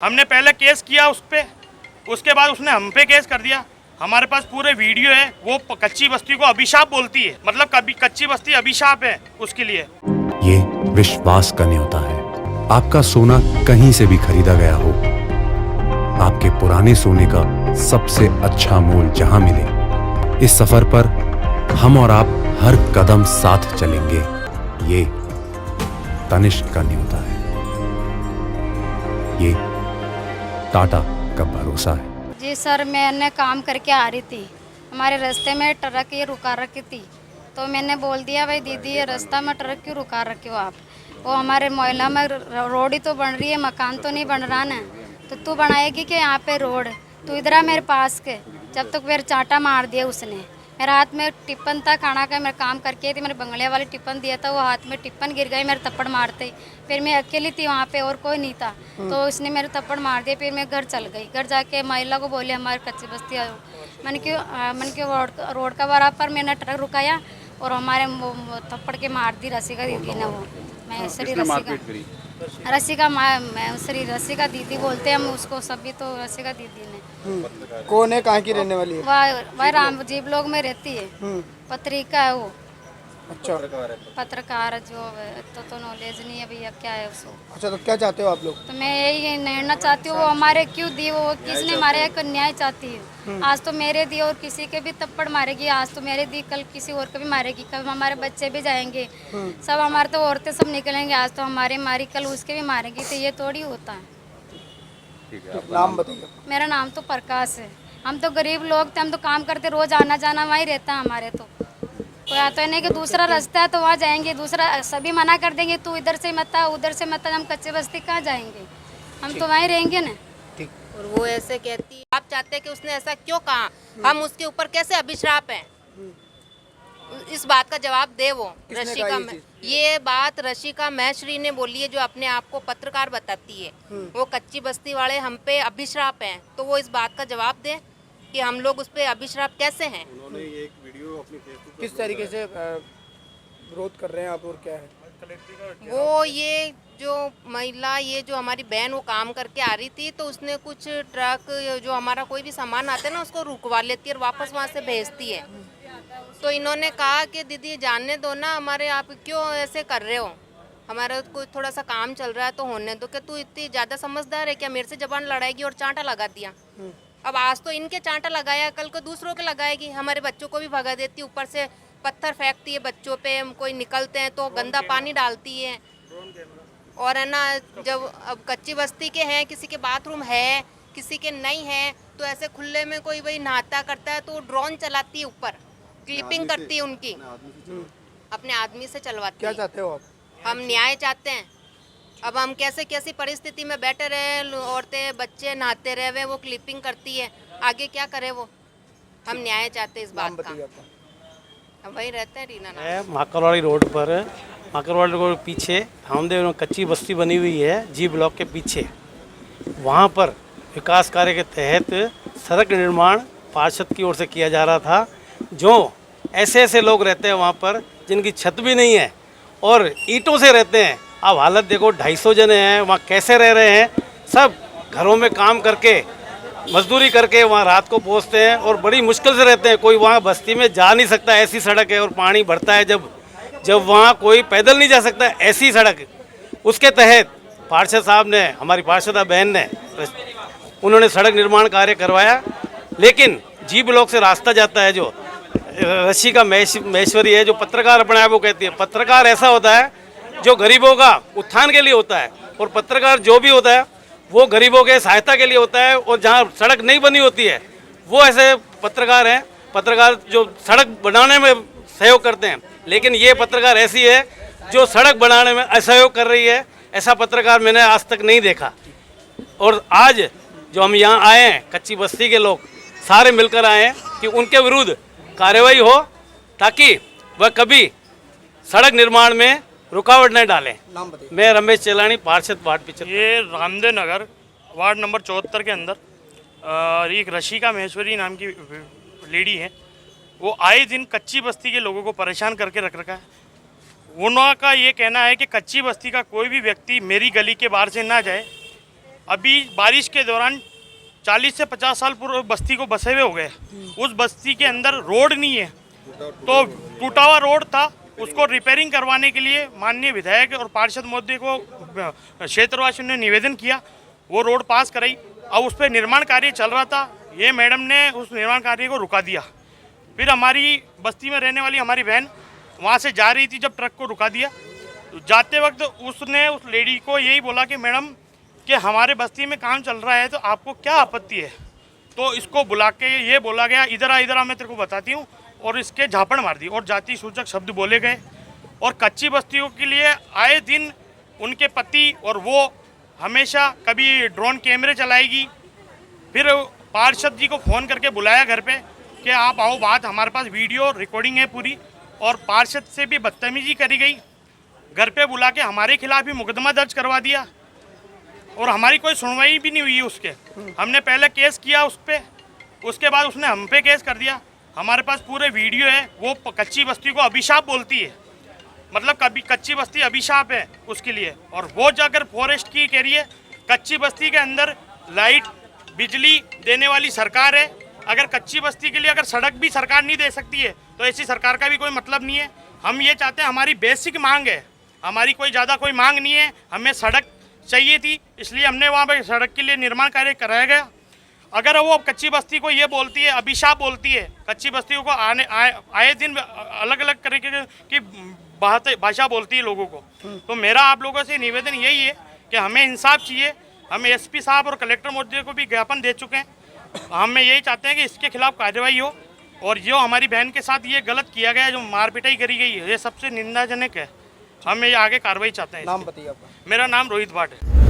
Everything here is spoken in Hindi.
हमने पहले केस किया उस पे, उसके बाद उसने हम पे केस कर दिया। हमारे पास पूरे वीडियो है। वो कच्ची बस्ती को अभिशाप बोलती है, मतलब कभी कच्ची बस्ती अभिशाप है उसके लिए। ये विश्वास का न्योता है। आपका सोना कहीं से भी खरीदा गया हो, आपके पुराने सोने का सबसे अच्छा मोल जहां मिले, इस सफर पर हम और आप हर कदम साथ चलेंगे। ये तनिष्क का न्योता है, ये टाटा का भरोसा है। जी सर, मैंने काम करके आ रही थी, हमारे रास्ते में ट्रक ये रुका रखी थी, तो मैंने बोल दिया भाई दीदी ये रास्ता में ट्रक क्यों रुका रखे हो आप। वो हमारे मोहल्ला में रोड ही तो बन रही है, मकान तो नहीं बन रहा ना, तो तू बनाएगी कि यहाँ पे रोड, तू इधर आ मेरे पास के। जब तक मेरे चाटा मार दिया उसने। मेरे हाथ में टिप्पन था खाना का, मैं काम करके थी, मैंने बंगले वाले टिप्पन दिया था, वो हाथ में टिप्पन गिर गई, मेरे थप्पड़ मारते ही। फिर मैं अकेली थी वहाँ पे और कोई नहीं था, तो उसने मेरे थप्पड़ मार दिया। फिर मैं घर चल गई, घर जाके महिला को बोली हमारी कच्ची बस्ती आओ। मैंने क्यों रोड का बराबर मैंने ट्रक रुकाया और हमारे थप्पड़ के मार दी रसिका दीदी ने। वो मैं रसिका दीदी बोलते हैं हम उसको, सभी तो रसिका दीदी ने। कौन है, कहाँ की रहने वाली है? वह रामजी ब्लॉक में रहती है। पत्रिका है वो। अच्छा, पत्रकार जो है, तो नॉलेज नहीं है भैया क्या है उसको। अच्छा, तो क्या चाहते हो आप लोग? तो मैं यही निर्णय चाहती हूँ, वो हमारे क्यों दी, वो किसने मारे को न्याय चाहती है। आज तो मेरे दी और किसी के भी थप्पड़ मारेगी, आज तो मेरे दी कल किसी और को भी मारेगी, कल हमारे बच्चे भी जाएंगे, सब हमारे तो औरतें सब निकलेंगे, आज तो हमारे मारी कल उसके भी मारेगी, तो ये थोड़ी होता है। नाम बताइए। मेरा नाम तो प्रकाश है। हम तो गरीब लोग थे, हम तो काम करते, रोज आना जाना वहीं रहता है हमारे। तो कोई तो नहीं कि दूसरा रास्ता है तो वहाँ जाएंगे, दूसरा सभी मना कर देंगे, तू इधर से मत आ उधर से मत आ, हम कच्चे बस्ती कहाँ जाएंगे, हम तो वहीं रहेंगे ना। और वो ऐसे कहती है, आप चाहते हैं कि उसने ऐसा क्यों कहा, हम उसके ऊपर कैसे अभिशाप हैं, इस बात का जवाब दे वो। रशिका, ये बात रशिका महेश्वरी ने बोली है, जो अपने आप को पत्रकार बताती है। वो कच्ची बस्ती वाले हम पे अभिशाप हैं, तो वो इस बात का जवाब दे कि हम लोग उस पे अभिशाप कैसे हैं। उन्होंने एक वीडियो अपनी फेसबुक किस तरीके से विरोध कर रहे हैं आप, और क्या है वो ये जो महिला, ये जो हमारी बहन वो काम करके आ रही थी, तो उसने कुछ ट्रक जो हमारा कोई भी सामान आता है ना उसको रुकवा लेती है और वापस वहाँ से भेजती है। तो इन्होंने कहा कि दीदी जानने दो ना, हमारे आप क्यों ऐसे कर रहे हो, हमारा कोई थोड़ा सा काम चल रहा है तो होने दो, कि तू इतनी ज़्यादा समझदार है क्या, मेरे से जबान लड़ाएगी और चांटा लगा दिया। अब आज तो इनके चांटा लगाया, कल को दूसरों के लगाएगी, हमारे बच्चों को भी भगा देती, ऊपर से पत्थर फेंकती है बच्चों पे, कोई निकलते हैं तो गंदा पानी डालती है। और है ना, जब अब कच्ची बस्ती के हैं, किसी के बाथरूम है किसी के नहीं है, तो ऐसे खुले में कोई वही नहाता करता है तो ड्रोन चलाती है, ऊपर क्लिपिंग करती है उनकी, अपने आदमी से चलवाती है। क्या चाहते हो आप? हम न्याय चाहते हैं। अब हम कैसी परिस्थिति में बैठे रहे, औरतें बच्चे नहाते रहे, वो क्लिपिंग करती है, आगे क्या करे वो। हम न्याय चाहते हैं इस बात का। हम वही रहते हैं रीना नाम। माकड़वाड़ी रोड पर, माकड़वाड़ी रोड के पीछे धामदेव कच्ची बस्ती बनी हुई है, जी ब्लॉक के पीछे। वहाँ पर विकास कार्य के तहत सड़क निर्माण पार्षद की ओर से किया जा रहा था। जो ऐसे लोग रहते हैं वहाँ पर जिनकी छत भी नहीं है और ईंटों से रहते हैं। अब हालत देखो, 250 जने हैं वहाँ, कैसे रह रहे हैं। सब घरों में काम करके मजदूरी करके वहाँ रात को पहुँचते हैं और बड़ी मुश्किल से रहते हैं। कोई वहाँ बस्ती में जा नहीं सकता, ऐसी सड़क है, और पानी भरता है जब वहाँ कोई पैदल नहीं जा सकता, ऐसी सड़क। उसके तहत पार्षद साहब ने, हमारी पार्षदा बहन ने, उन्होंने सड़क निर्माण कार्य करवाया। लेकिन जी ब्लॉक से रास्ता जाता है, जो रशिका महेश्वरी है, जो पत्रकार अपने आप को कहती है, पत्रकार ऐसा होता है जो गरीबों का उत्थान के लिए होता है, और पत्रकार जो भी होता है वो गरीबों के सहायता के लिए होता है। और जहाँ सड़क नहीं बनी होती है वो ऐसे पत्रकार हैं, पत्रकार जो सड़क बनाने में सहयोग करते हैं। लेकिन ये पत्रकार ऐसी है जो सड़क बनाने में असहयोग कर रही है, ऐसा पत्रकार मैंने आज तक नहीं देखा। और आज जो हम यहाँ आए हैं, कच्ची बस्ती के लोग सारे मिलकर आए हैं कि उनके विरुद्ध कार्रवाई हो, ताकि वह कभी सड़क निर्माण में रुकावट नहीं डालें। नाम बताइए। मैं रमेश चेलानी, पार्षद वार्ड 75। ये रामदेव नगर वार्ड नंबर 74 के अंदर एक रशिका महेश्वरी नाम की लेडी है। वो आए दिन कच्ची बस्ती के लोगों को परेशान करके रख रखा है। उनका ये कहना है कि कच्ची बस्ती का कोई भी व्यक्ति मेरी गली के बाहर से ना जाए, अभी बारिश के दौरान 40 से 50 साल पूर्व बस्ती को बसे हुए हो गए। उस बस्ती के अंदर रोड नहीं है, तो टूटा हुआ रोड था, उसको रिपेयरिंग करवाने के लिए माननीय विधायक और पार्षद महोदय को क्षेत्रवासियों ने निवेदन किया, वो रोड पास कराई। अब उस पर निर्माण कार्य चल रहा था, ये मैडम ने उस निर्माण कार्य को रुका दिया। फिर हमारी बस्ती में रहने वाली हमारी बहन वहाँ से जा रही थी, जब ट्रक को रुका दिया, जाते वक्त उसने उस लेडी को यही बोला कि मैडम कि हमारे बस्ती में काम चल रहा है तो आपको क्या आपत्ति है। तो इसको बुला के ये बोला गया, इधर आ मैं तेरे को बताती हूँ, और इसके झापड़ मार दी और जाति सूचक शब्द बोले गए। और कच्ची बस्तियों के लिए आए दिन उनके पति और वो हमेशा कभी ड्रोन कैमरे चलाएगी। फिर पार्षद जी को फ़ोन करके बुलाया घर पे कि आप आओ, बात हमारे पास वीडियो रिकॉर्डिंग है पूरी। और पार्षद से भी बदतमीजी करी गई, घर पे बुला के हमारे खिलाफ भी मुकदमा दर्ज करवा दिया और हमारी कोई सुनवाई भी नहीं हुई उसके। हमने पहले केस किया उस पर, उसके बाद उसने हम पे केस कर दिया। हमारे पास पूरे वीडियो है। वो कच्ची बस्ती को अभिशाप बोलती है, मतलब कभी कच्ची बस्ती अभिशाप है उसके लिए। और वो जाकर फॉरेस्ट की कह रही है कच्ची बस्ती के अंदर लाइट बिजली देने वाली सरकार है। अगर कच्ची बस्ती के लिए अगर सड़क भी सरकार नहीं दे सकती है तो ऐसी सरकार का भी कोई मतलब नहीं है। हम ये चाहते हैं, हमारी बेसिक मांग है, हमारी कोई ज़्यादा कोई मांग नहीं है, हमें सड़क चाहिए थी, इसलिए हमने वहाँ पर सड़क के लिए निर्माण कार्य कराया गया। अगर वो कच्ची बस्ती को ये बोलती है, अभिशाप बोलती है, कच्ची बस्तियों को आए दिन अलग अलग तरीके की भाषा बोलती है लोगों को, तो मेरा आप लोगों से निवेदन यही है कि हमें इंसाफ चाहिए। हम एसपी साहब और कलेक्टर महोदय को भी ज्ञापन दे चुके हैं। हम यही चाहते हैं कि इसके खिलाफ कार्रवाई हो, और जो हमारी बहन के साथ ये गलत किया गया है, जो मार पिटाई करी गई है, ये सबसे निंदाजनक है। हम ये आगे कार्रवाई चाहते हैं। नाम बताइए आपका। मेरा नाम रोहित भाट है।